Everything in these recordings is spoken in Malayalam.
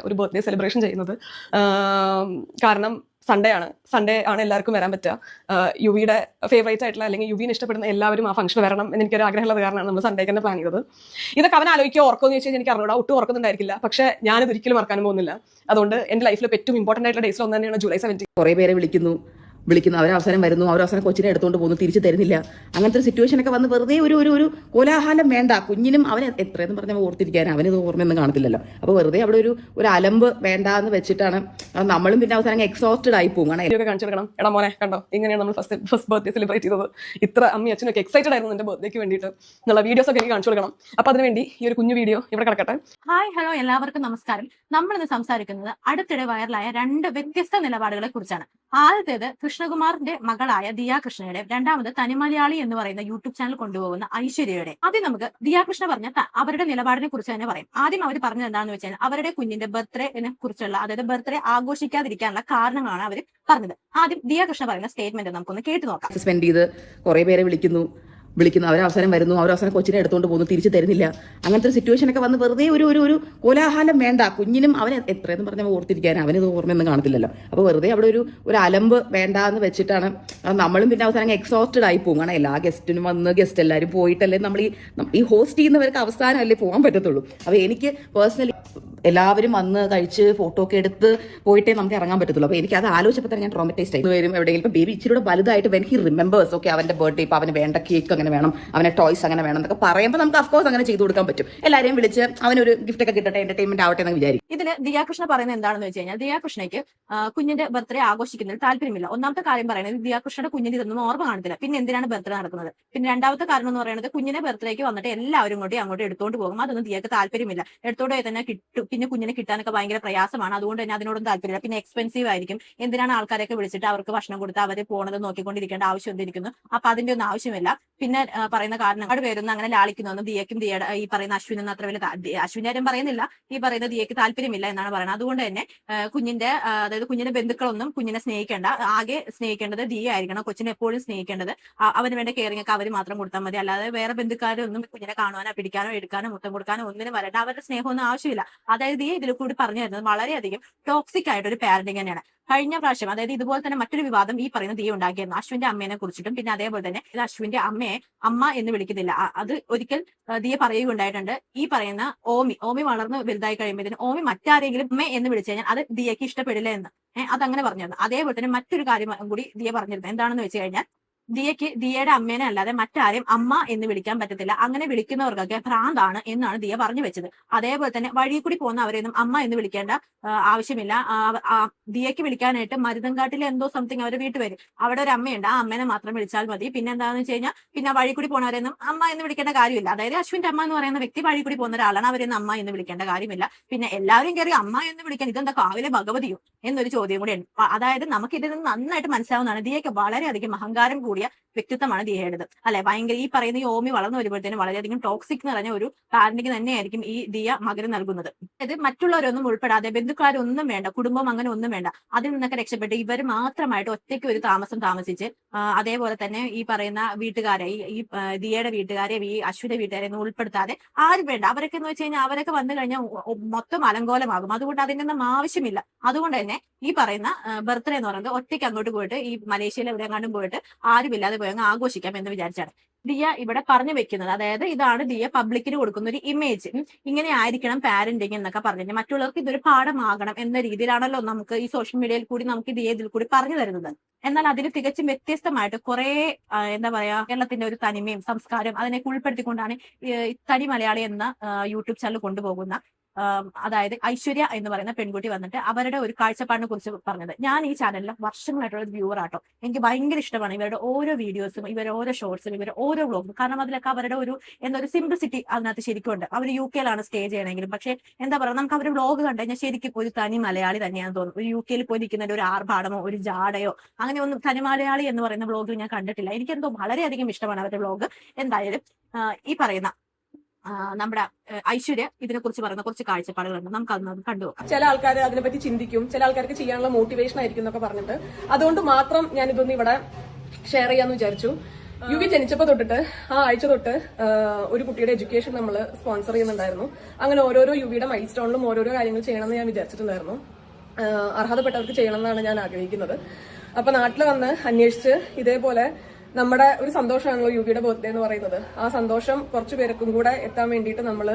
ഒരു ബർത്ത്ഡേ സെലിബ്രേഷൻ ചെയ്യുന്നത്. കാരണം സൺഡേ ആണ് എല്ലാവർക്കും വരാൻ പറ്റുക. യുവിയുടെ ഫേവറേറ്റ് ആയിട്ടുള്ള അല്ലെങ്കിൽ യുവിനെ ഇഷ്ടപ്പെടുന്ന എല്ലാവരും ആ ഫംഗ്ഷൻ വരണം എന്ന് എനിക്കൊരു ആഗ്രഹമുള്ളത് കാരണമാണ് നമ്മൾ സൺഡേക്ക് തന്നെ പ്ലാൻ ചെയ്തത്. ഇതൊക്കെ അവൻ ആലോചിക്കുക ഓർക്കുമെന്ന് ചോദിച്ചാൽ എനിക്ക് അറിഞ്ഞൂടാ, ഒട്ടും ഓർക്കുന്നുണ്ടായിരിക്കില്ല. പക്ഷേ ഞാനിത് ഒരിക്കലും മറക്കാനും പോകുന്നില്ല. അതുകൊണ്ട് എൻ്റെ ലൈഫിൽ ഏറ്റവും ഇമ്പോർട്ടൻ്റ് ആയിട്ടുള്ള ഡേയ്സിൽ ഒന്ന് തന്നെയാണ് ജൂലൈ 17. കുറേ പേരെ വിളിക്കുന്നു, അവരവസരം വരുന്നു, അവരവസരം കൊച്ചിനെ എടുത്തുകൊണ്ട് പോകുന്നു, തിരിച്ചു തരുന്നില്ല. അങ്ങനത്തെ ഒരു സിറ്റുവേഷൻ ഒക്കെ വന്ന് വെറുതെ ഒരു കോലാഹലം വേണ്ട. കുഞ്ഞിനും അവൻ എത്രയെന്ന് പറഞ്ഞാൽ ഓർത്തിരിക്കാൻ അവനിത് ഓർമ്മയൊന്നും കാണത്തില്ലല്ലോ. അപ്പോൾ വെറുതെ അവിടെ ഒരു അലമ്പ് വേണ്ട എന്ന് വെച്ചിട്ടാണ് നമ്മളും പിന്നെ അവസാനം എക്സോസ്റ്റഡ് ആയി പോകും. ഇതൊക്കെ കാണിച്ചു കൊടുക്കണം. എടാ മോനെ കണ്ടോ, ഇങ്ങനെയാണ് നമ്മൾ ഫസ്റ്റ് ബർത്ത്ഡേ സെലിബ്രേറ്റ് ചെയ്തത്. ഇത്ര അമ്മയും അച്ഛനൊക്കെ എക്സൈറ്റഡ് ആയിരുന്നു എൻ്റെ ബർത്ത്ഡേക്ക് വേണ്ടിയിട്ട് എന്നുള്ള വീഡിയോസ് ഒക്കെ എനിക്ക് കാണിച്ചു കൊടുക്കണം. അപ്പോൾ അതിനുവേണ്ടി ഈ ഒരു കുഞ്ഞു വീഡിയോ ഇവിടെ കിടക്കട്ടെ. ഹായ് ഹലോ, എല്ലാവർക്കും നമസ്കാരം. നമ്മളിന്ന് സംസാരിക്കുന്നത് അടുത്തിടെ വൈറലായ 2 വ്യത്യസ്ത നിലപാടുകളെ കുറിച്ചാണ്. ആദ്യത്തേത് കൃഷ്ണകുമാറിന്റെ മകളായ ദിയ കൃഷ്ണയുടെ, രണ്ടാമത് തനിമലയാളി എന്ന് പറയുന്ന യൂട്യൂബ് ചാനൽ കൊണ്ടുപോകുന്ന ഐശ്വര്യയുടെ. ആദ്യം നമുക്ക് ദിയ കൃഷ്ണ പറഞ്ഞ അവരുടെ നിലപാടിനെ കുറിച്ച് തന്നെ പറയാം. ആദ്യം അവർ പറഞ്ഞത് എന്താണെന്ന് വെച്ചാൽ അവരുടെ കുഞ്ഞിന്റെ ബർത്ത്ഡേനെ കുറിച്ചുള്ള, അതായത് ബർത്ത്ഡേ ആഘോഷിക്കാതിരിക്കാനുള്ള കാരണങ്ങളാണ് അവർ പറഞ്ഞത്. ആദ്യം ദിയ കൃഷ്ണ പറയുന്ന സ്റ്റേറ്റ്മെന്റ് നമുക്കൊന്ന് കേട്ടു നോക്കാം. സ്പെൻഡ് ചെയ്ത് കുറേ പേരെ വിളിക്കുന്നു, അവരവസരം വരുന്നു, അവരവസരം കൊച്ചിനെ എടുത്തുകൊണ്ട് പോകുന്നു, തിരിച്ചു തരുന്നില്ല. അങ്ങനത്തെ ഒരു സിറ്റുവേഷൻ ഒക്കെ വന്ന് വെറുതെ ഒരു കോലാഹലം വേണ്ട. കുഞ്ഞിനും അവൻ എത്രയെന്ന് പറഞ്ഞാൽ ഓർത്തിരിക്കാൻ അവനിത് ഓർമ്മയൊന്നും കാണത്തില്ലല്ലോ. അപ്പോൾ വെറുതെ അവിടെ ഒരു അലമ്പ് വേണ്ട എന്ന് വെച്ചിട്ടാണ് നമ്മളും പിന്നെ അവസാനം എക്സോസ്റ്റഡ് ആയി പോകും. കാരണം എല്ലാ ഗസ്റ്റിനും വന്ന് ഗസ്റ്റ് എല്ലാവരും പോയിട്ടല്ലേ നമ്മൾ ഈ ഹോസ്റ്റ് ചെയ്യുന്നവർക്ക് അവസാനം അല്ലേ പോകാൻ പറ്റത്തുള്ളൂ. അപ്പോൾ എനിക്ക് പേഴ്സണലി എല്ലാവരും വന്ന് കഴിച്ച് ഫോട്ടോ ഒക്കെ എടുത്ത് പോയിട്ടേ നമുക്ക് ഇറങ്ങാൻ പറ്റത്തുള്ളൂ. അപ്പോൾ എനിക്ക് അത് ആലോചിച്ചപ്പോൾ തന്നെ ഞാൻ ട്രോമറ്റൈസ്ഡ് ആയി വരും. എവിടെയെങ്കിലും ഇപ്പോൾ ബേബി ഇച്ചിരി വലുതായിട്ട് വെൻ ഹി റിമെമ്പേഴ്സ്, ഓക്കെ അവൻ്റെ ബർത്ത്ഡേ, ഇപ്പോൾ അവന് വേണ്ട കേക്ക് അങ്ങനെ വേണം, അവനെ ടോയ്സ് അങ്ങനെ വേണം എന്നൊക്കെ പറയുമ്പോൾ നമുക്ക് അഫ്കോഴ്സ് അങ്ങനെ ചെയ്തു കൊടുക്കാൻ പറ്റും. എല്ലാവരെയും വിളിച്ച് അവനൊരു ഗിഫ്റ്റ് ഒക്കെ കിട്ടട്ടെ, എന്റർടൈൻമെന്റ് ആവട്ടെ എന്ന് വിചാരിക്കും. ഇതിൽ ദിയാകൃഷ്ണ പറയുന്നത് എന്താണെന്ന് വെച്ച് കഴിഞ്ഞാൽ, ദിയാകൃഷ്ണയ്ക്ക് കുഞ്ഞിന്റെ ബർത്ത്ഡേ ആഘോഷിക്കുന്നതിൽ താല്പര്യമില്ല. ഒന്നാമത്തെ കാര്യം പറയുന്നത് ദിയാകൃഷ്ണയുടെ കുഞ്ഞിന് ഇതൊന്നും ഓർമ്മ കാണത്തില്ല, പിന്നെ എന്തിനാണ് ബർത്ത്ഡേ നടക്കുന്നത്. പിന്നെ രണ്ടാമത്തെ കാരണം എന്ന് പറയുന്നത് കുഞ്ഞിനെ ബർത്ത്ഡേക്ക് വന്നിട്ട് എല്ലാവരും അങ്ങോട്ട് എടുത്തോണ്ട് പോകും. അതൊന്നും ദിയക്ക് താല്പര്യമില്ല. എടുത്തോണ്ട് പോയി തന്നെ കിട്ടും. പിന്നെ കുഞ്ഞിനെ കിട്ടാനൊക്കെ ഭയങ്കര പ്രയാസമാണ്. അതുകൊണ്ട് തന്നെ അതിനോടും താല്പര്യമില്ല. പിന്നെ എക്സ്പെൻസീവ് ആയിരിക്കും. എന്തിനാണ് ആൾക്കാരൊക്കെ വിളിച്ചിട്ട് അവർക്ക് ഭക്ഷണം കൊടുത്ത് അവര് പോണത് നോക്കിക്കൊണ്ടിരിക്കേണ്ട ആവശ്യം എന്തിരിക്കുന്നു. അപ്പൊ അതിന്റെ ഒന്നും ആവശ്യമില്ല. പിന്നെ പറയുന്ന കാരണം അവിടെ വരുന്ന അങ്ങനെ ലാളിക്കുന്നൊന്നും ദിയക്കും ദിയയുടെ ഈ പറയുന്ന അശ്വിനൊന്നും അത്ര വലിയ അശ്വിന്റെ കാര്യം പറയുന്നില്ല, ഈ പറയുന്ന ദിയക്ക് താല്പര്യമില്ല എന്നാണ് പറയുന്നത്. അതുകൊണ്ട് തന്നെ കുഞ്ഞിന്റെ അതായത് കുഞ്ഞിന്റെ ബന്ധുക്കളൊന്നും കുഞ്ഞിനെ സ്നേഹിക്കേണ്ട, ആകെ സ്നേഹിക്കേണ്ടത് ദിയ ആയിരിക്കണം. കൊച്ചിനെ എപ്പോഴും സ്നേഹിക്കേണ്ടത് അവന് വേണ്ട കെയറിംഗ് ഒക്കെ അവർ മാത്രം കൊടുത്താൽ മതി. അല്ലാതെ വേറെ ബന്ധുക്കാരൊന്നും കുഞ്ഞിനെ കാണുവാനോ പിടിക്കാനോ എടുക്കാനോ മുത്തം കൊടുക്കാനോ ഒന്നിനും വരേണ്ട. അവരുടെ സ്നേഹമൊന്നും ആവശ്യമില്ല. അതായത് ദിയ ഇതിൽ കൂടി പറഞ്ഞു തരുന്നത് വളരെയധികം ടോക്സിക് ആയിട്ട് ഒരു പാരന്റിങ് തന്നെയാണ്. കഴിഞ്ഞ പ്രാവശ്യം അതായത് ഇതുപോലെ തന്നെ മറ്റൊരു വിവാദം ഈ പറയുന്ന ദിയ ഉണ്ടാക്കിയിരുന്നു അശ്വിന്റെ അമ്മേനെ കുറിച്ചിട്ടും. പിന്നെ അതേപോലെ തന്നെ ഇത് അശ്വിന്റെ അമ്മയെ അമ്മ എന്ന് വിളിക്കുന്നില്ല. അത് ഒരിക്കൽ ദിയ പറയുകയുണ്ടായിട്ടുണ്ട്. ഈ പറയുന്ന ഓമി വളർന്ന് വലുതായി കഴിയുമ്പോൾ ഓമി മറ്റാരെങ്കിലും അമ്മ എന്ന് വിളിച്ചു കഴിഞ്ഞാൽ അത് ദിയക്ക് ഇഷ്ടപ്പെടില്ല എന്ന് അതങ്ങനെ പറഞ്ഞിരുന്നു. അതേപോലെ തന്നെ മറ്റൊരു കാര്യം കൂടി ദിയ പറഞ്ഞിരുന്നു. എന്താണെന്ന് വെച്ച് കഴിഞ്ഞാൽ ദിയക്ക് ദിയയുടെ അമ്മേനെ അല്ലാതെ മറ്റാരെയും അമ്മ എന്ന് വിളിക്കാൻ പറ്റത്തില്ല. അങ്ങനെ വിളിക്കുന്നവർക്കൊക്കെ ഭ്രാന്താണ് എന്നാണ് ദിയ പറഞ്ഞു വെച്ചത്. അതേപോലെ തന്നെ വഴി കൂടി പോകുന്ന അവരെയൊന്നും അമ്മ എന്ന് വിളിക്കേണ്ട ആവശ്യമില്ല. ദിയക്ക് വിളിക്കാനായിട്ട് മരുതൻകാട്ടിലെ എന്തോ സംതിങ് അവരുടെ വീട്ടിൽ വരും. അവിടെ ഒരു അമ്മയുണ്ട്, ആ അമ്മേനെ മാത്രം വിളിച്ചാൽ മതി. പിന്നെ എന്താണെന്ന് വെച്ച് കഴിഞ്ഞാൽ പിന്നെ വഴി കൂടി പോകുന്നവരെയൊന്നും അമ്മ എന്ന് വിളിക്കേണ്ട കാര്യമില്ല. അതായത് അശ്വിന്റെ അമ്മ എന്ന് പറയുന്ന വ്യക്തി വഴി കൂടി പോകുന്ന ഒരാളാണ്, അവരെയൊന്നും അമ്മ എന്ന് വിളിക്കേണ്ട കാര്യമില്ല. പിന്നെ എല്ലാവരും കയറി അമ്മ എന്ന് വിളിക്കാൻ ഇതെന്താ കാവിലെ ഭഗവതിയോ എന്നൊരു ചോദ്യം കൂടി ഉണ്ട്. അതായത് നമുക്ക് ഇതിൽ നിന്ന് നന്നായിട്ട് മനസ്സിലാവുന്നതാണ് ദിയക്ക് വളരെയധികം അഹങ്കാരം കൂടിയ വ്യക്തിത്വമാണ് ദിയയുടേത് അല്ലെ. ഭയങ്കര ഈ പറയുന്ന ഈ ഓമി വളർന്നു വരുമ്പോഴത്തേനും വളരെയധികം ടോക്സിക് നിറഞ്ഞ ഒരു പാരന്റിങ് തന്നെയായിരിക്കും ഈ ദിയ മകന് നൽകുന്നത്. അതായത് മറ്റുള്ളവരൊന്നും ഉൾപ്പെടാതെ ബന്ധുക്കാരൊന്നും വേണ്ട, കുടുംബം അങ്ങനെ ഒന്നും വേണ്ട, അതിൽ നിന്നൊക്കെ രക്ഷപ്പെട്ട് ഇവർ മാത്രമായിട്ട് ഒറ്റയ്ക്ക് ഒരു താമസിച്ച് അതേപോലെ തന്നെ ഈ പറയുന്ന വീട്ടുകാരെ ഈ ദിയയുടെ വീട്ടുകാരെയും ഈ അശ്വിന്റെ വീട്ടുകാരെ ഒന്നും ഉൾപ്പെടുത്താതെ ആരും വേണ്ട. അവരൊക്കെ എന്ന് വെച്ച് കഴിഞ്ഞാൽ അവരൊക്കെ വന്നു കഴിഞ്ഞാൽ മൊത്തം അലങ്കോലമാകും. അതുകൊണ്ട് അതിന്റെ ഒന്നും ആവശ്യമില്ല. അതുകൊണ്ട് തന്നെ ഈ പറയുന്ന ബർത്ത്ഡേ എന്ന് പറയുന്നത് ഒറ്റയ്ക്ക് അങ്ങോട്ട് പോയിട്ട് ഈ മലേഷ്യയിൽ എവിടെയെങ്ങാണ്ടും പോയിട്ട് ആരുമില്ലാതെ പോയി അങ്ങ് ആഘോഷിക്കാം എന്ന് വിചാരിച്ചാണ് ദിയ ഇവിടെ പറഞ്ഞു വെക്കുന്നത്. അതായത് ഇതാണ് ദിയ പബ്ലിക്കിന് കൊടുക്കുന്ന ഒരു ഇമേജ്. ഇങ്ങനെ ആയിരിക്കണം പാരന്റിങ് എന്നൊക്കെ പറഞ്ഞു മറ്റുള്ളവർക്ക് ഇതൊരു പാഠമാകണം എന്ന രീതിയിലാണല്ലോ നമുക്ക് ഈ സോഷ്യൽ മീഡിയയിൽ കൂടി നമുക്ക് ദിയ ഇതിൽ കൂടി പറഞ്ഞു തരുന്നത്. എന്നാൽ അതിന് തികച്ചും വ്യത്യസ്തമായിട്ട് കുറെ എന്താ പറയാ കേരളത്തിന്റെ ഒരു തനിമയും സംസ്കാരം അതിനൊക്കെ ഉൾപ്പെടുത്തിക്കൊണ്ടാണ് തനി മലയാളി എന്ന യൂട്യൂബ് ചാനൽ കൊണ്ടുപോകുന്ന അതായത് ഐശ്വര്യ എന്ന് പറയുന്ന പെൺകുട്ടി വന്നിട്ട് അവരുടെ ഒരു കാഴ്ചപ്പാടിനെ കുറിച്ച് പറഞ്ഞത്. ഞാൻ ഈ ചാനലിൽ വർഷങ്ങളായിട്ടുള്ള ഒരു വ്യൂവർ ആട്ടോ. എനിക്ക് ഭയങ്കര ഇഷ്ടമാണ് ഇവരുടെ ഓരോ വീഡിയോസും, ഇവരുടെ ഓരോ ഷോർട്സും, ഇവരുടെ ഓരോ വ്ലോഗും. കാരണം അതിലൊക്കെ അവരുടെ ഒരു ഒരു സിംപ്ലിസിറ്റി അതിനകത്ത് ശരിക്കും ഉണ്ട്. അവർ UK-ലാണ് സ്റ്റേ ചെയ്യണമെങ്കിലും പക്ഷെ എന്താ പറയുക, നമുക്ക് അവരുടെ വ്ലോഗ് കണ്ടു കഴിഞ്ഞാൽ ശരിക്കും ഒരു തനി മലയാളി തന്നെയാണെന്ന് തോന്നും. ഒരു UK-ൽ പോയി നിൽക്കുന്ന ഒരു ആർഭാടമോ ഒരു ജാടയോ അങ്ങനെ ഒന്നും തനി മലയാളി എന്ന് പറയുന്ന വ്ലോഗിൽ ഞാൻ കണ്ടിട്ടില്ല. എനിക്കെന്തോ വളരെയധികം ഇഷ്ടമാണ് അവരുടെ വ്ലോഗ്. എന്തായാലും ഈ പറയുന്ന നമ്മുടെ ഐശ്വര്യ ഇതിനെ കുറിച്ച് പറയുന്ന കുറച്ച് കാഴ്ചപ്പാടുകളുണ്ട്, നമുക്ക് അതൊന്ന് കണ്ടുപോകാം. ചില ആൾക്കാർ അതിനെപ്പറ്റി ചിന്തിക്കും, ചില ആൾക്കാർക്ക് ചെയ്യാനുള്ള മോട്ടിവേഷൻ ആയിരിക്കും എന്നൊക്കെ പറഞ്ഞിട്ട് അതുകൊണ്ട് മാത്രം ഞാൻ ഇതൊന്നും ഇവിടെ ഷെയർ ചെയ്യാന്ന് വിചാരിച്ചു. യുവി ജനിച്ചപ്പോൾ തൊട്ടിട്ട് ആ ആഴ്ച തൊട്ട് ഒരു കുട്ടിയുടെ എഡ്യൂക്കേഷൻ നമ്മൾ സ്പോൺസർ ചെയ്യുന്നുണ്ടായിരുന്നു. അങ്ങനെ ഓരോരോ യുവിയുടെ മൈൽ സ്റ്റോണിലും ഓരോരോ കാര്യങ്ങൾ ചെയ്യണമെന്ന് ഞാൻ വിചാരിച്ചിട്ടുണ്ടായിരുന്നു. അർഹതപ്പെട്ടവർക്ക് ചെയ്യണം എന്നാണ് ഞാൻ ആഗ്രഹിക്കുന്നത്. അപ്പൊ നാട്ടിൽ വന്ന് അന്വേഷിച്ച് ഇതേപോലെ നമ്മുടെ ഒരു സന്തോഷമാണല്ലോ യുവിയുടെ ബർത്ത്ഡേ എന്ന് പറയുന്നത്. ആ സന്തോഷം കുറച്ചു പേർക്കും കൂടെ എത്താൻ വേണ്ടിയിട്ട് നമ്മൾ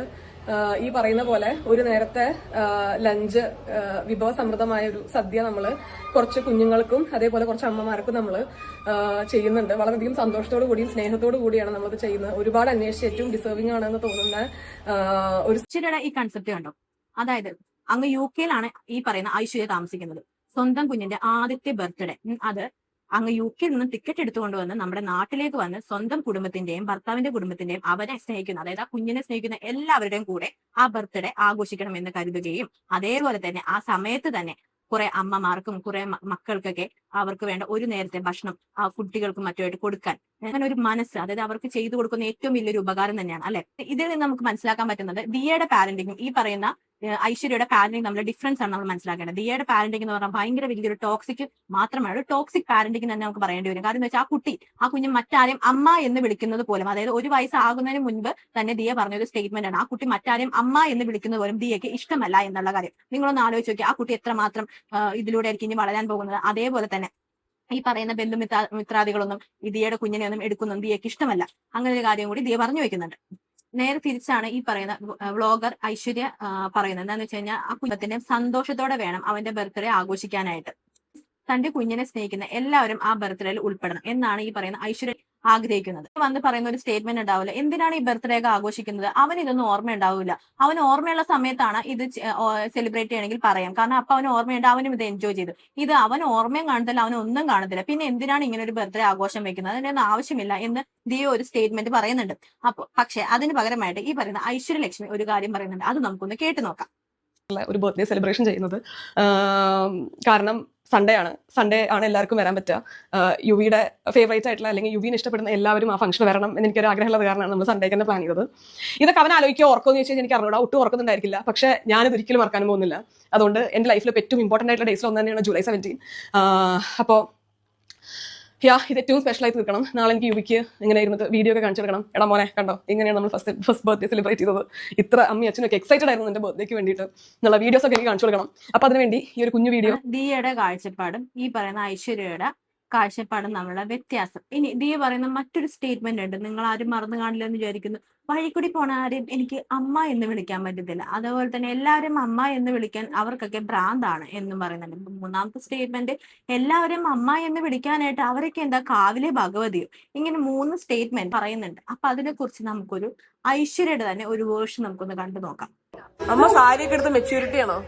ഈ പറയുന്ന പോലെ ഒരു നേരത്തെ ലഞ്ച് വിഭവസമൃദ്ധമായ ഒരു സദ്യ നമ്മൾ കുറച്ച് കുഞ്ഞുങ്ങൾക്കും അതേപോലെ കുറച്ച് അമ്മമാർക്കും നമ്മൾ ചെയ്യുന്നുണ്ട്. വളരെയധികം സന്തോഷത്തോടു കൂടിയും സ്നേഹത്തോടു കൂടിയാണ് നമ്മളത് ചെയ്യുന്നത്. ഒരുപാട് അന്വേഷിച്ച് ഏറ്റവും ഡിസേർവിംഗ് ആണെന്ന് തോന്നുന്ന ഒരു ഈ കൺസെപ്റ്റ് കണ്ടോ? അതായത് അങ്ങ് UK-യിലാണ് ഈ പറയുന്ന ഐശ്വര്യ താമസിക്കുന്നത്. സ്വന്തം കുഞ്ഞിന്റെ ആദ്യത്തെ ബർത്ത്ഡേ അത് അങ്ങ് UK-യിൽ നിന്ന് ടിക്കറ്റ് എടുത്തുകൊണ്ടുവന്ന് നമ്മുടെ നാട്ടിലേക്ക് വന്ന് സ്വന്തം കുടുംബത്തിന്റെയും ഭർത്താവിന്റെ കുടുംബത്തിന്റെയും അവരെ സ്നേഹിക്കുന്ന, അതായത് ആ കുഞ്ഞിനെ സ്നേഹിക്കുന്ന എല്ലാവരുടെയും കൂടെ ആ ബർത്ത്ഡേ ആഘോഷിക്കണം എന്ന് കരുതുകയും അതേപോലെ തന്നെ ആ സമയത്ത് തന്നെ കുറെ അമ്മമാർക്കും കുറെ മക്കൾക്കൊക്കെ അവർക്ക് വേണ്ട ഒരു നേരത്തെ ഭക്ഷണം ആ കുട്ടികൾക്കും മറ്റുമായിട്ട് കൊടുക്കാൻ അങ്ങനെ ഒരു മനസ്സ്, അതായത് അവർക്ക് ചെയ്തു കൊടുക്കുന്ന ഏറ്റവും വലിയൊരു ഉപകാരം തന്നെയാണ് അല്ലെ. ഇതിൽ നിന്ന് നമുക്ക് മനസ്സിലാക്കാൻ പറ്റുന്നത് ദിയയുടെ പാരന്റിങ്ങും ഈ പറയുന്ന ഐശ്വര്യയുടെ പാരന്റിങ് തമ്മിൽ ഡിഫറൻസ് ആണ് നമ്മൾ മനസ്സിലാക്കേണ്ടത്. ദിയയുടെ പാരന്റിംഗ് എന്ന് പറഞ്ഞാൽ ഭയങ്കര വലിയൊരു ടോക്സിക് മാത്രമാണ്, ഒരു ടോക്സിക് പാരന്റിംഗ് തന്നെ നമുക്ക് പറയേണ്ടി വരും. കാരണം എന്ന് വെച്ചാൽ ആ കുഞ്ഞ് മറ്റാരെയും അമ്മ എന്ന് വിളിക്കുന്നത് പോലും, അതായത് ഒരു വയസ്സാകുന്നതിന് മുൻപ് തന്നെ ദിയ പറഞ്ഞൊരു സ്റ്റേറ്റ്മെന്റ് ആണ്, ആ കുട്ടി മറ്റാരെയും അമ്മ എന്ന് വിളിക്കുന്നത് പോലും ദിയയ്ക്ക് ഇഷ്ടമല്ല എന്നുള്ള കാര്യം. നിങ്ങളൊന്ന് ആലോചിച്ച് നോക്കി, ആ കുട്ടി എത്രമാത്രം ഇതിലൂടെ ആയിരിക്കും ഇനി വളരാൻ പോകുന്നത്. അതേപോലെ തന്നെ ഈ പറയുന്ന ബന്ധുമിത്രാദികളൊന്നും ഈ ദിയയുടെ കുഞ്ഞിനെ ഒന്നും എടുക്കുന്നൊന്നും ദിയയ്ക്ക് ഇഷ്ടമല്ല. അങ്ങനെ ഒരു കാര്യം കൂടി ദിയ പറഞ്ഞു വെക്കുന്നുണ്ട്. നേരെ തിരിച്ചാണ് ഈ പറയുന്ന വ്ളോഗർ ഐശ്വര്യ പറയുന്നത്. എന്താന്ന് വെച്ച് കഴിഞ്ഞാൽ ആ കുടുംബത്തിന്റെ സന്തോഷത്തോടെ വേണം അവന്റെ ബർത്ത്ഡേ ആഘോഷിക്കാനായിട്ട്. തന്റെ കുഞ്ഞിനെ സ്നേഹിക്കുന്ന എല്ലാവരും ആ ബർത്ത്ഡേയിൽ ഉൾപ്പെടണം എന്നാണ് ഈ പറയുന്ന ഐശ്വര്യ ആഗ്രഹിക്കുന്നത്. വന്ന് പറയുന്ന ഒരു സ്റ്റേറ്റ്മെന്റ് ഉണ്ടാവില്ല, എന്തിനാണ് ഈ ബർത്ത്ഡേ ഒക്കെ ആഘോഷിക്കുന്നത്, അവന് ഇതൊന്നും ഓർമ്മ ഉണ്ടാവില്ല. അവന് ഓർമ്മയുള്ള സമയത്താണ് ഇത് സെലിബ്രേറ്റ് ചെയ്യണമെങ്കിൽ പറയാം, കാരണം അപ്പൊ അവന് ഓർമ്മയുണ്ട്, അവനും ഇത് എൻജോയ് ചെയ്തു. ഇത് അവൻ ഓർമ്മയും കാണത്തില്ല, അവനൊന്നും കാണത്തില്ല, പിന്നെ എന്തിനാണ് ഇങ്ങനെ ഒരു ബർത്ത്ഡേ ആഘോഷം വെക്കുന്നത്, അതിനൊന്നും ആവശ്യമില്ല എന്ന് ദിയ ഒരു സ്റ്റേറ്റ്മെന്റ് പറയുന്നുണ്ട്. അപ്പൊ പക്ഷെ അതിന് പകരമായിട്ട് ഈ പറയുന്ന ഐശ്വര്യലക്ഷ്മി ഒരു കാര്യം പറയുന്നുണ്ട്, അത് നമുക്കൊന്ന് കേട്ടു നോക്കാം. ഒരു ബർത്ത്ഡേ സെലിബ്രേഷൻ ചെയ്യുന്നത് കാരണം സൺഡേ ആണ് എല്ലാവർക്കും വരാൻ പറ്റുക. യുവിയുടെ ഫേവറേറ്റ് ആയിട്ടുള്ള അല്ലെങ്കിൽ യുവിനെ ഇഷ്ടപ്പെടുന്ന എല്ലാവരും ആ ഫംഗ്ഷൻ വരണം എന്ന് എനിക്കൊരു ആഗ്രഹമുള്ളത് കാരണമാണ് നമ്മൾ സൺഡേക്ക് തന്നെ പ്ലാൻ ചെയ്തത്. ഇതൊക്കെ അവൻ ആലോചിക്കുക ഓർക്കുമെന്ന് ചോദിച്ചാൽ എനിക്ക് അറിഞ്ഞൂടാ, ഒട്ടും ഓർക്കുന്നുണ്ടായിരിക്കില്ല. പക്ഷെ ഞാനിത് ഒരിക്കലും മറക്കാനും പോകുന്നില്ല. അതുകൊണ്ട് എൻ്റെ ലൈഫിൽ ഏറ്റവും ഇമ്പോർട്ടൻ്റ് ആയിട്ടുള്ള ഡേയ്സിൽ ഒന്ന് തന്നെയാണ് ജൂലൈ 17. അപ്പോൾ ഇത് ഏറ്റവും സ്പെഷ്യലായിട്ട് നിൽക്കണം. നാളെ എനിക്ക് യുവിക്ക് ഇങ്ങനെ ഇരുന്നിട്ട് വീഡിയോ ഒക്കെ കാണിച്ചെടുക്കണം. എടാ മോനെ കണ്ടോ, ഇങ്ങനെയാണ് നമ്മൾ ഫസ്റ്റ് ബർത്ത്ഡേ സെലിബ്രേറ്റ് ചെയ്തത്, ഇത്ര അമ്മയും അച്ഛനൊക്കെ എക്സൈറ്റഡ് ആയിരുന്നു എൻ്റെ ബർത്ത്ഡേക്ക് വേണ്ടിയിട്ട് എന്നുള്ള വീഡിയോസ് ഒക്കെ എനിക്ക് കാണിച്ചു കൊടുക്കണം. അപ്പൊ അതിനുവേണ്ടി ഈ ഒരു കുഞ്ഞു വീഡിയോ. ദിയയുടെ കാഴ്ചപ്പാടും ഈ പറയുന്ന ഐശ്വര്യയുടെ കാഴ്ചപ്പാടും തമ്മിലുള്ള വ്യത്യാസം. ഇനി ദിയ പറയുന്ന മറ്റൊരു സ്റ്റേറ്റ്മെന്റ് ഉണ്ട്, നിങ്ങൾ ആരും മറന്നു കാണില്ല എന്ന് വിചാരിക്കുന്നു. വഴിക്കൂടി പോണ ആരെയും എനിക്ക് അമ്മ എന്ന് വിളിക്കാൻ പറ്റത്തില്ല, അതുപോലെ തന്നെ എല്ലാവരും അമ്മ എന്ന് വിളിക്കാൻ അവർക്കൊക്കെ ഭ്രാന്താണ് എന്നും പറയുന്നുണ്ട്. മൂന്നാമത്തെ സ്റ്റേറ്റ്മെന്റ്, എല്ലാവരും അമ്മ എന്ന് വിളിക്കാനായിട്ട് അവരൊക്കെ എന്താ കാവിലെ ഭഗവതിയോ, ഇങ്ങനെ 3 സ്റ്റേറ്റ്മെന്റ് പറയുന്നുണ്ട്. അപ്പൊ അതിനെ കുറിച്ച് നമുക്കൊരു ഐശ്വര്യയുടെ തന്നെ ഒരു വേർഷൻ നമുക്കൊന്ന് കണ്ടു നോക്കാം. അമ്മ സാരിയൊക്കെ എടുത്ത് മെച്യൂരിറ്റി ആണോ?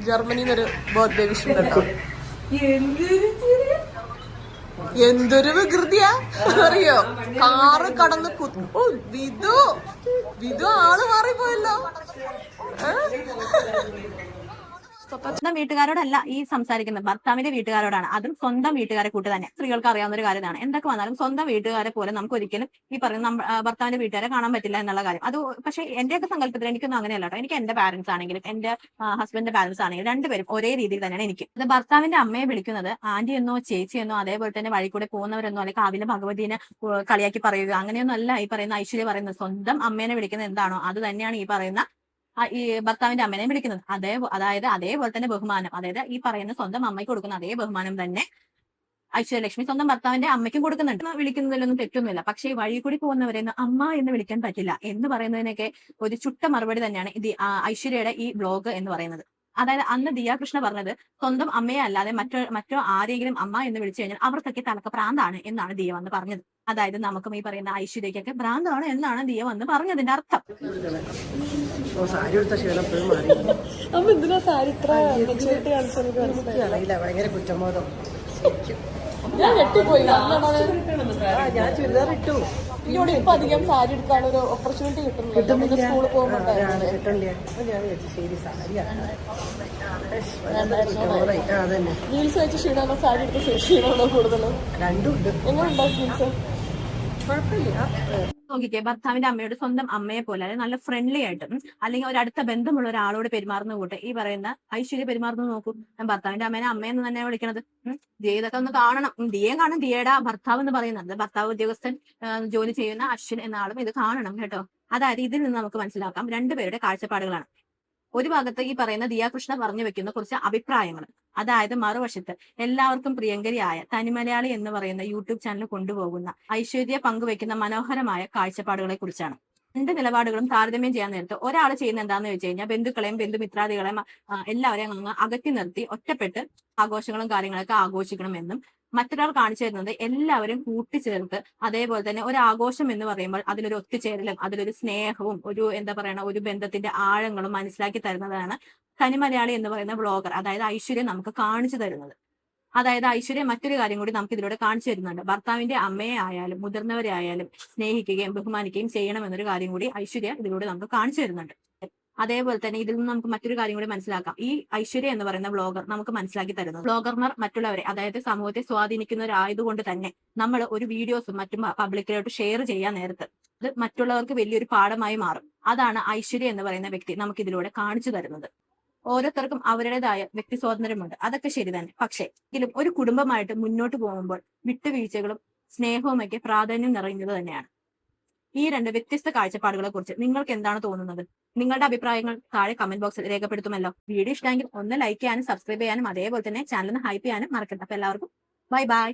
ജർമ്മനിന്നൊരു ബർത്ത്ഡേ വിഷ് കേട്ടോ. എന്തൊരു വികൃതിയാ അറിയോ, കാറ് കടന്ന് വിധു ആള് മാറിപ്പോയല്ലോ. സ്വന്തം വീട്ടുകാരോടല്ല ഈ സംസാരിക്കുന്നത്, ഭർത്താവിന്റെ വീട്ടുകാരോടാണ്. അതും സ്വന്തം വീട്ടുകാരെ കൂട്ട് തന്നെ. സ്ത്രീകൾക്ക് അറിയാവുന്ന ഒരു കാര്യമാണ്, എന്തൊക്കെ വന്നാലും സ്വന്തം വീട്ടുകാരെ പോലെ നമുക്ക് ഒരിക്കലും ഈ പറയുന്ന ഭർത്താവിന്റെ വീട്ടുകാരെ കാണാൻ പറ്റില്ല എന്നുള്ള കാര്യം. അത് പക്ഷേ എന്റെയൊക്കെ സങ്കല്പത്തിൽ എനിക്കൊന്നും അങ്ങനെയല്ല കേട്ടോ. എനിക്ക് എന്റെ പാരന്റ്സ് ആണെങ്കിലും എന്റെ ഹസ്ബൻഡിന്റെ പാരന്റ്സ് ആണെങ്കിലും രണ്ടുപേരും ഒരേ രീതിയിൽ തന്നെയാണ് എനിക്ക്. അത് ഭർത്താവിന്റെ അമ്മയെ വിളിക്കുന്നത് ആന്റി എന്നോ ചേച്ചി എന്നോ അതേപോലെ തന്നെ വഴി കൂടെ പോകുന്നവരെന്നോ അല്ലെങ്കിൽ കാവിലെ ഭഗവതിനെ കളിയാക്കി പറയുക അങ്ങനെയൊന്നും അല്ല ഈ പറയുന്ന ഐശ്വര്യ പറയുന്നത്. സ്വന്തം അമ്മേനെ വിളിക്കുന്നത് എന്താണോ അത് തന്നെയാണ് ഈ പറയുന്ന ഈ ഭർത്താവിന്റെ അമ്മനെ വിളിക്കുന്നത്. അതായത് അതേപോലെ തന്നെ ബഹുമാനം, അതായത് ഈ പറയുന്ന സ്വന്തം അമ്മയ്ക്ക് കൊടുക്കുന്ന അതേ ബഹുമാനം തന്നെ ഐശ്വര്യലക്ഷ്മി സ്വന്തം ഭർത്താവിന്റെ അമ്മയ്ക്കും കൊടുക്കുന്നുണ്ട്. വിളിക്കുന്നതിലൊന്നും തെറ്റൊന്നുമില്ല. പക്ഷേ വഴി കൂടി പോകുന്നവരെ അമ്മ എന്ന് വിളിക്കാൻ പറ്റില്ല എന്ന് പറയുന്നതിനൊക്കെ ഒരു ചുട്ട മറുപടി തന്നെയാണ് ഇത് ഐശ്വര്യയുടെ ഈ വ്ലോഗ് എന്ന് പറയുന്നത്. അതായത് അന്ന് ദിയ കൃഷ്ണ പറഞ്ഞത് സ്വന്തം അമ്മയെ അല്ലാതെ മറ്റോ ആരെങ്കിലും അമ്മ എന്ന് വിളിച്ചു കഴിഞ്ഞാൽ അവർക്കൊക്കെ തലക്ക് ഭ്രാന്താണ് എന്നാണ് ദിയ വന്ന് പറഞ്ഞത്. അതായത് നമുക്കും ഈ പറയുന്ന ഐശ്വര്യക്കൊക്കെ ഭ്രാന്താണ് എന്നാണ് ദിയ വന്ന് പറഞ്ഞതിന്റെ അർത്ഥം. ഭയങ്കര കുറ്റബോധം. ഞാൻ ചുരിദാർ ഇട്ടു. ഇവിടെ ഇപ്പൊ അധികം സാരി എടുക്കാനൊരു ഓപ്പർച്യൂണിറ്റി കിട്ടുന്നില്ല. സ്കൂളിൽ പോകുമ്പോൾ കിട്ടണ്ടേ? ഞാൻ വിചാരിച്ചു ശരി സാരിയാണ്. ജീൻസ് വെച്ച് ക്ഷീണമാണോ സാരി എടുത്ത് ക്ഷീണമാണോ കൂടുതലും? രണ്ടും ഉണ്ട്. എങ്ങനെ ഉണ്ടാവും ജീൻസ്? കുഴപ്പമില്ല. നോക്കിക്കേ, ഭർത്താവിന്റെ അമ്മയോട് സ്വന്തം അമ്മയെ പോലെ അല്ലെങ്കിൽ നല്ല ഫ്രണ്ട്ലി ആയിട്ട് അല്ലെങ്കിൽ ഒരു അടുത്ത ബന്ധമുള്ള ഒരാളോട് പെരുമാറുന്ന കൂട്ട് ഈ പറയുന്ന ഐശ്വര്യ പെരുമാറുന്നത് നോക്കൂ. ഞാൻ ഭർത്താവിന്റെ അമ്മേനെ അമ്മയെന്ന് തന്നെ വിളിക്കണത്. ദിയ ഇതൊക്കെ ഒന്ന് കാണണം. ദിയെ കാണും, ദിയയുടെ ഭർത്താവ് എന്ന് പറയുന്നത് ഭർത്താവ് ഉദ്യോഗസ്ഥൻ ജോലി ചെയ്യുന്ന അശ്വിൻ എന്ന ആളും ഇത് കാണണം കേട്ടോ. അതായത് ഇതിൽ നിന്ന് നമുക്ക് മനസ്സിലാക്കാം രണ്ടുപേരുടെ കാഴ്ചപ്പാടുകളാണ്. ഒരു ഭാഗത്ത് ഈ പറയുന്ന ദിയാകൃഷ്ണ പറഞ്ഞു വെക്കുന്ന കുറച്ച് അഭിപ്രായങ്ങൾ, അതായത് മറുവശത്ത് എല്ലാവർക്കും പ്രിയങ്കരിയായ തനിമലയാളി എന്ന് പറയുന്ന യൂട്യൂബ് ചാനൽ കൊണ്ടുപോകുന്ന ഐശ്വര്യ പങ്കുവെക്കുന്ന മനോഹരമായ കാഴ്ചപ്പാടുകളെ കുറിച്ചാണ്. രണ്ട് നിലപാടുകളും താരതമ്യം ചെയ്യാൻ നേരത്ത് ഒരാൾ ചെയ്യുന്ന എന്താണെന്ന് വെച്ച് കഴിഞ്ഞാൽ ബന്ധുക്കളെയും ബന്ധുമിത്രാദികളെയും എല്ലാവരെയും അങ്ങ് അകറ്റി നിർത്തി ഒറ്റപ്പെട്ട് ആഘോഷങ്ങളും കാര്യങ്ങളൊക്കെ ആഘോഷിക്കണമെന്നും മറ്റൊരാൾ കാണിച്ചു തരുന്നത് എല്ലാവരും കൂട്ടിച്ചേർത്ത് അതേപോലെ തന്നെ ഒരു ആഘോഷം എന്ന് പറയുമ്പോൾ അതിലൊരു ഒത്തുചേരലും അതിലൊരു സ്നേഹവും ഒരു എന്താ പറയണ ഒരു ബന്ധത്തിന്റെ ആഴങ്ങളും മനസ്സിലാക്കി തരുന്നതാണ് തനിമലയാളി എന്ന് പറയുന്ന വ്ളോഗർ, അതായത് ഐശ്വര്യ നമുക്ക് കാണിച്ചു തരുന്നത്. അതായത് ഐശ്വര്യ മറ്റൊരു കാര്യം കൂടി നമുക്ക് ഇതിലൂടെ കാണിച്ചു തരുന്നുണ്ട്. ഭർത്താവിന്റെ അമ്മയെ ആയാലും മുതിർന്നവരെ ആയാലും സ്നേഹിക്കുകയും ബഹുമാനിക്കുകയും ചെയ്യണം എന്നൊരു കാര്യം കൂടി ഐശ്വര്യ ഇതിലൂടെ നമുക്ക് കാണിച്ചു തരുന്നുണ്ട്. അതേപോലെ തന്നെ ഇതിൽ നിന്ന് നമുക്ക് മറ്റൊരു കാര്യം കൂടി മനസ്സിലാക്കാം. ഈ ഐശ്വര്യ എന്ന് പറയുന്ന വ്ളോഗർ നമുക്ക് മനസ്സിലാക്കി തരുന്നത് വ്ളോഗർമാർ മറ്റുള്ളവരെ അതായത് സമൂഹത്തെ സ്വാധീനിക്കുന്നവരായതുകൊണ്ട് തന്നെ നമ്മൾ ഒരു വീഡിയോസും മറ്റും പബ്ലിക്കിലോട്ട് ഷെയർ ചെയ്യാൻ നേരത്ത് അത് മറ്റുള്ളവർക്ക് വലിയൊരു പാഠമായി മാറും. അതാണ് ഐശ്വര്യ എന്ന് പറയുന്ന വ്യക്തി നമുക്ക് ഇതിലൂടെ കാണിച്ചു തരുന്നത്. ഓരോരുത്തർക്കും അവരുടേതായ വ്യക്തി സ്വാതന്ത്ര്യമുണ്ട്, അതൊക്കെ ശരി തന്നെ. പക്ഷേ എങ്കിലും ഒരു കുടുംബമായിട്ട് മുന്നോട്ട് പോകുമ്പോൾ വിട്ടുവീഴ്ചകളും സ്നേഹവുമൊക്കെ പ്രാധാന്യം നിറയുന്നത് തന്നെയാണ്. ഈ രണ്ട് വ്യത്യസ്ത കാഴ്ചപ്പാടുകളെ കുറിച്ച് നിങ്ങൾക്ക് എന്താണ് തോന്നുന്നത്? നിങ്ങളുടെ അഭിപ്രായങ്ങൾ താഴെ കമന്റ് ബോക്സിൽ രേഖപ്പെടുത്തുമല്ലോ. വീഡിയോ ഇഷ്ടമെങ്കിൽ ഒന്ന് ലൈക്ക് ചെയ്യാനും സബ്സ്ക്രൈബ് ചെയ്യാനും അതേപോലെ തന്നെ ചാനലിന് ഹൈപ്പ് ചെയ്യാനും മറക്കരുത്. അപ്പൊ എല്ലാവർക്കും ബൈ ബൈ.